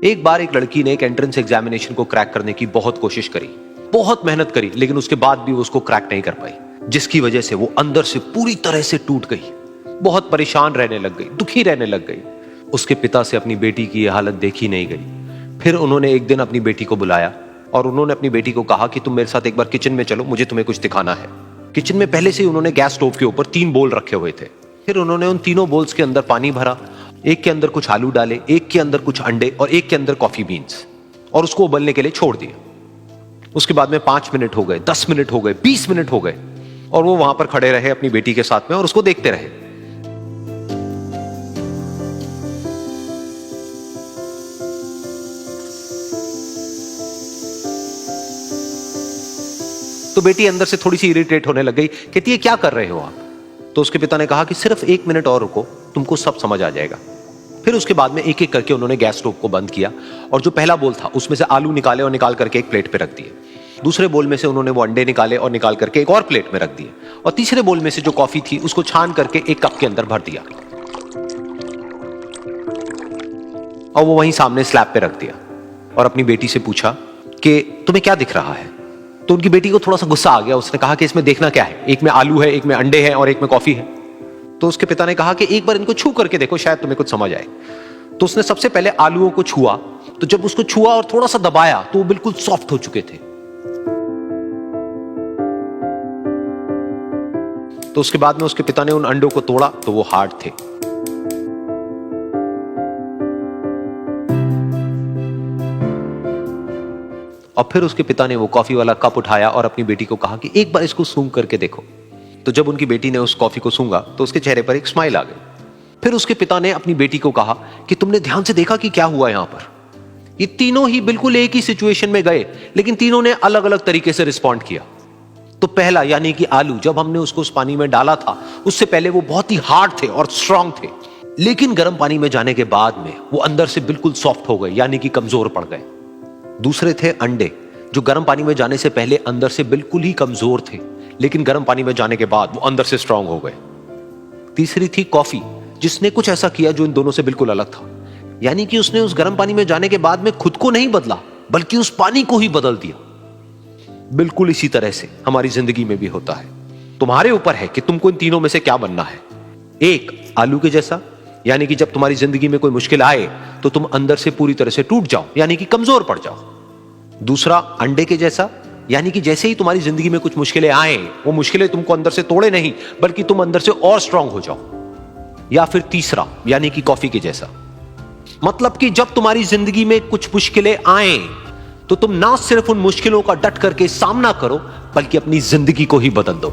एक बार एक लड़की ने एक एंट्रेंस एग्जामिनेशन को क्रैक करने की बहुत कोशिश करी, बहुत मेहनत करी, लेकिन उसके बाद भी वो उसको क्रैक नहीं कर पाई, जिसकी वजह से वो अंदर से पूरी तरह से टूट गई, बहुत परेशान रहने लग गई, दुखी रहने लग गई। उसके पिता से अपनी बेटी की यह हालत देखी नहीं गई। फिर उन्होंने एक दिन अपनी बेटी को बुलाया और उन्होंने अपनी बेटी को कहा कि तुम मेरे साथ एक बार किचन में चलो, मुझे तुम्हें कुछ दिखाना है। किचन में पहले से ही उन्होंने गैस स्टोव के ऊपर 3 बोल रखे हुए थे। फिर उन्होंने उन तीनों बोल्स के अंदर पानी भरा, एक के अंदर कुछ आलू डाले, एक के अंदर कुछ अंडे और एक के अंदर कॉफी बीन्स, और उसको उबलने के लिए छोड़ दिया। उसके बाद में 5 मिनट हो गए, 10 मिनट हो गए, 20 मिनट हो गए, और वो वहां पर खड़े रहे अपनी बेटी के साथ में और उसको देखते रहे। तो बेटी अंदर से थोड़ी सी इरिटेट होने लग गई, कहती है क्या कर रहे हो आप? तो उसके पिता ने कहा कि सिर्फ 1 मिनट और रुको, तुमको सब समझ आ जाएगा। फिर उसके बाद में एक एक करके उन्होंने गैस स्टोव को बंद किया और जो पहला बोल था उसमें से आलू निकाले और निकाल करके एक प्लेट पे रख दिए। दूसरे बोल में से उन्होंने वो अंडे निकाले और निकाल करके एक और प्लेट में रख दिए, और तीसरे बोल में से जो कॉफी थी उसको छान करके एक कप के अंदर भर दिया और वो वहीं सामने स्लैब पे रख दिया और अपनी बेटी से पूछा कि तुम्हें क्या दिख रहा है? तो उनकी बेटी को थोड़ा सा गुस्सा आ गया। उसने कहा कि इसमें देखना क्या है, एक में आलू है, एक में अंडे हैं और एक में कॉफी है। तो उसके पिता ने कहा कि एक बार इनको छू करके देखो, शायद तुम्हें कुछ समझ आए। तो उसने सबसे पहले आलूओं को छुआ, तो जब उसको छुआ और थोड़ा सा दबाया तो वो बिल्कुल सॉफ्ट हो चुके थे। तो उसके बाद में उसके पिता ने उन अंडों को तोड़ा तो वो हार्ड थे। और फिर उसके पिता ने वो कॉफी वाला कप उठाया और अपनी बेटी को कहा कि एक बार इसको सूंघ करके देखो। तो जब उनकी बेटी ने उस कॉफी को सूंघा तो उसके चेहरे पर एक स्माइल आ गई। फिर उसके पिता ने अपनी बेटी को कहा कि तुमने ध्यान से देखा कि क्या हुआ यहां पर? ये तीनों ही बिल्कुल एक ही सिचुएशन में गए, लेकिन तीनों ने अलग अलग तरीके से रिस्पॉन्ड किया। तो पहला यानी कि आलू, जब हमने उसको उस पानी में डाला था उससे पहले वो बहुत ही हार्ड थे और स्ट्रांग थे, लेकिन गर्म पानी में जाने के बाद में वो अंदर से बिल्कुल सॉफ्ट हो गए, यानी कि कमजोर पड़ गए। दूसरे थे अंडे, जो गर्म पानी में जाने से पहले अंदर से बिल्कुल ही कमजोर थे, लेकिन गर्म पानी में जाने के बाद वो अंदर से स्ट्रांग हो गए। तीसरी थी कॉफी, जिसने कुछ ऐसा किया जो इन दोनों से बिल्कुल अलग था, यानी कि उसने उस गर्म पानी में जाने के बाद में खुद को नहीं बदला, बल्कि उस पानी को ही बदल दिया। बिल्कुल इसी तरह से हमारी जिंदगी में भी होता है। तुम्हारे ऊपर है कि तुमको इन तीनों में से क्या बनना है। एक, आलू के जैसा, यानी कि जब तुम्हारी जिंदगी में कोई मुश्किल आए तो तुम अंदर से पूरी तरह से टूट जाओ, यानी कि कमजोर पड़ जाओ। दूसरा, अंडे के जैसा, यानी कि जैसे ही तुम्हारी जिंदगी में कुछ मुश्किलें आए, वो मुश्किलें तुमको अंदर से तोड़े नहीं, बल्कि तुम अंदर से और स्ट्रांग हो जाओ। या फिर तीसरा, यानी कि कॉफी के जैसा, मतलब कि जब तुम्हारी जिंदगी में कुछ मुश्किलें आए तो तुम ना सिर्फ उन मुश्किलों का डट करके सामना करो, बल्कि अपनी जिंदगी को ही बदल दो।